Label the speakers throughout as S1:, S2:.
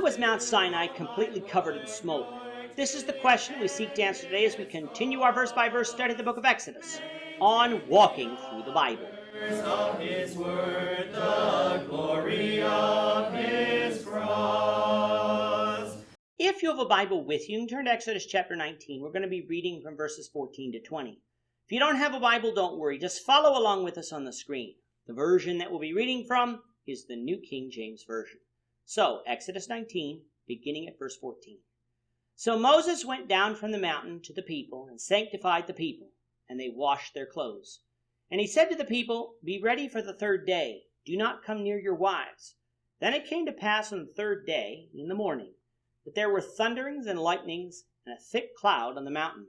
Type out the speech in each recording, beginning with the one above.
S1: was Mount Sinai completely covered in smoke? This is the question we seek to answer today as we continue our verse-by-verse study of the book of Exodus on walking through the Bible.
S2: Of his word, the glory of his cross.
S1: If you have a Bible with you, you can turn to Exodus chapter 19. We're going to be reading from verses 14 to 20. If you don't have a Bible, don't worry. Just follow along with us on the screen. The version that we'll be reading from is the New King James Version. So, Exodus 19, beginning at verse 14. So Moses went down from the mountain to the people and sanctified the people, and they washed their clothes. And he said to the people, "Be ready for the third day. Do not come near your wives." Then it came to pass on the third day, in the morning, that there were thunderings and lightnings and a thick cloud on the mountain.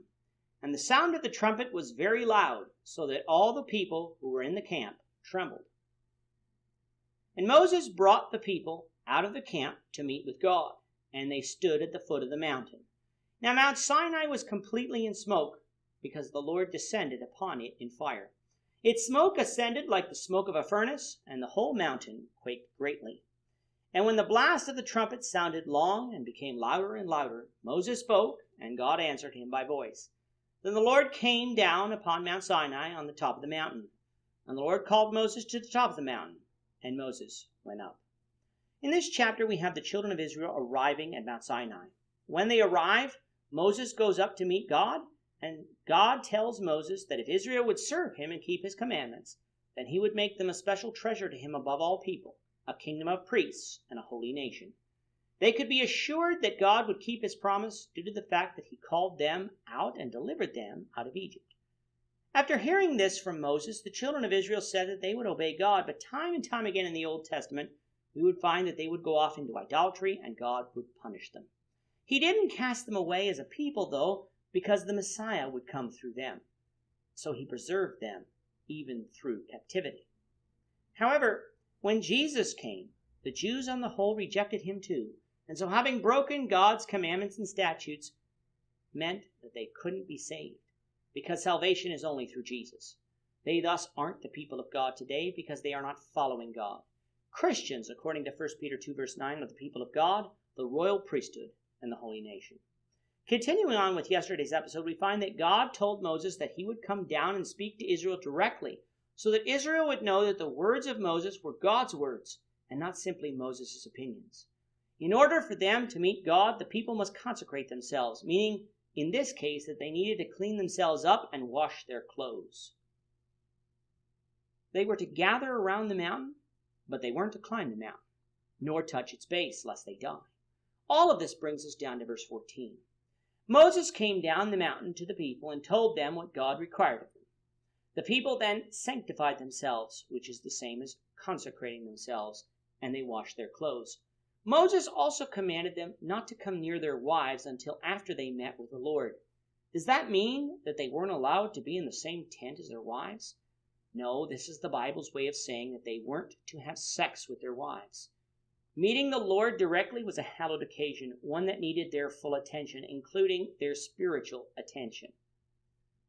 S1: And the sound of the trumpet was very loud, so that all the people who were in the camp trembled. And Moses brought the people out of the camp to meet with God, and they stood at the foot of the mountain. Now Mount Sinai was completely in smoke, because the Lord descended upon it in fire. Its smoke ascended like the smoke of a furnace, and the whole mountain quaked greatly. And when the blast of the trumpet sounded long and became louder and louder, Moses spoke, and God answered him by voice. Then the Lord came down upon Mount Sinai on the top of the mountain. And the Lord called Moses to the top of the mountain, and Moses went up. In this chapter, we have the children of Israel arriving at Mount Sinai. When they arrive, Moses goes up to meet God, and God tells Moses that if Israel would serve him and keep his commandments, then he would make them a special treasure to him above all people, a kingdom of priests and a holy nation. They could be assured that God would keep his promise due to the fact that he called them out and delivered them out of Egypt. After hearing this from Moses, the children of Israel said that they would obey God, but time and time again in the Old Testament, we would find that they would go off into idolatry and God would punish them. He didn't cast them away as a people, though, because the Messiah would come through them. So he preserved them, even through captivity. However, when Jesus came, the Jews on the whole rejected him too, and so having broken God's commandments and statutes meant that they couldn't be saved, because salvation is only through Jesus. They thus aren't the people of God today because they are not following God. Christians, according to 1 Peter 2 verse 9, are the people of God, the royal priesthood, and the holy nation. Continuing on with yesterday's episode, we find that God told Moses that he would come down and speak to Israel directly, so that Israel would know that the words of Moses were God's words, and not simply Moses' opinions. In order for them to meet God, the people must consecrate themselves, meaning, in this case, that they needed to clean themselves up and wash their clothes. They were to gather around the mountain, but they weren't to climb the mountain, nor touch its base, lest they die. All of this brings us down to verse 14. Moses came down the mountain to the people and told them what God required of them. The people then sanctified themselves, which is the same as consecrating themselves, and they washed their clothes. Moses also commanded them not to come near their wives until after they met with the Lord. Does that mean that they weren't allowed to be in the same tent as their wives? No, this is the Bible's way of saying that they weren't to have sex with their wives. Meeting the Lord directly was a hallowed occasion, one that needed their full attention, including their spiritual attention.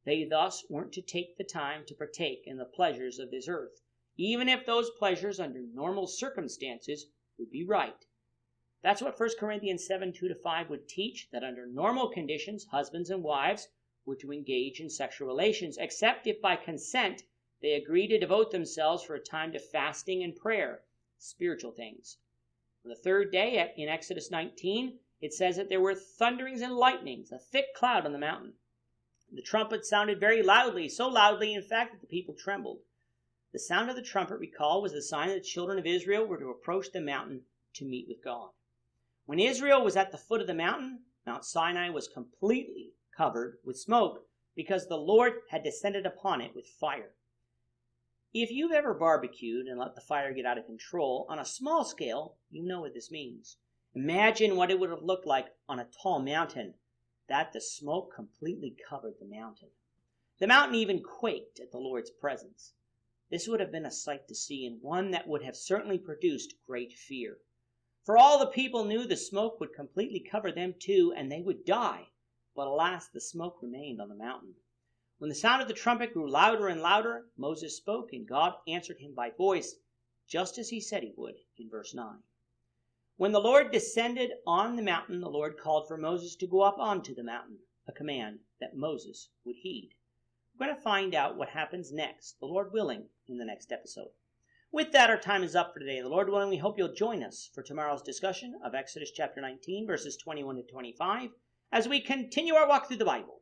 S1: They thus weren't to take the time to partake in the pleasures of this earth, even if those pleasures under normal circumstances would be right. That's what 1 Corinthians 7, 2-5 would teach, that under normal conditions, husbands and wives were to engage in sexual relations, except if by consent they agreed to devote themselves for a time to fasting and prayer, spiritual things. On the third day, in Exodus 19, it says that there were thunderings and lightnings, a thick cloud on the mountain. The trumpet sounded very loudly, so loudly, in fact, that the people trembled. The sound of the trumpet, recall, was the sign that the children of Israel were to approach the mountain to meet with God. When Israel was at the foot of the mountain, Mount Sinai was completely covered with smoke, because the Lord had descended upon it with fire. If you've ever barbecued and let the fire get out of control, on a small scale, you know what this means. Imagine what it would have looked like on a tall mountain, that the smoke completely covered the mountain. The mountain even quaked at the Lord's presence. This would have been a sight to see, and one that would have certainly produced great fear. For all the people knew the smoke would completely cover them too, and they would die. But alas, the smoke remained on the mountain. When the sound of the trumpet grew louder and louder, Moses spoke, and God answered him by voice, just as he said he would in verse 9. When the Lord descended on the mountain, the Lord called for Moses to go up onto the mountain, a command that Moses would heed. We're going to find out what happens next, the Lord willing, in the next episode. With that, our time is up for today. The Lord willing, we hope you'll join us for tomorrow's discussion of Exodus chapter 19, verses 21 to 25, as we continue our walk through the Bible,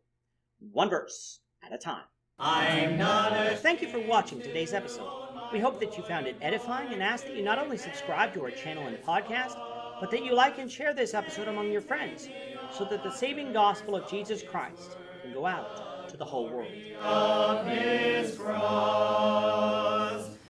S1: one verse at a time.
S2: I'm not
S1: Thank you for watching today's episode. We hope that you found it edifying and ask that you not only subscribe to our channel and podcast, but that you like and share this episode among your friends, so that the saving gospel of Jesus Christ can go out to the whole world.
S2: of his cross.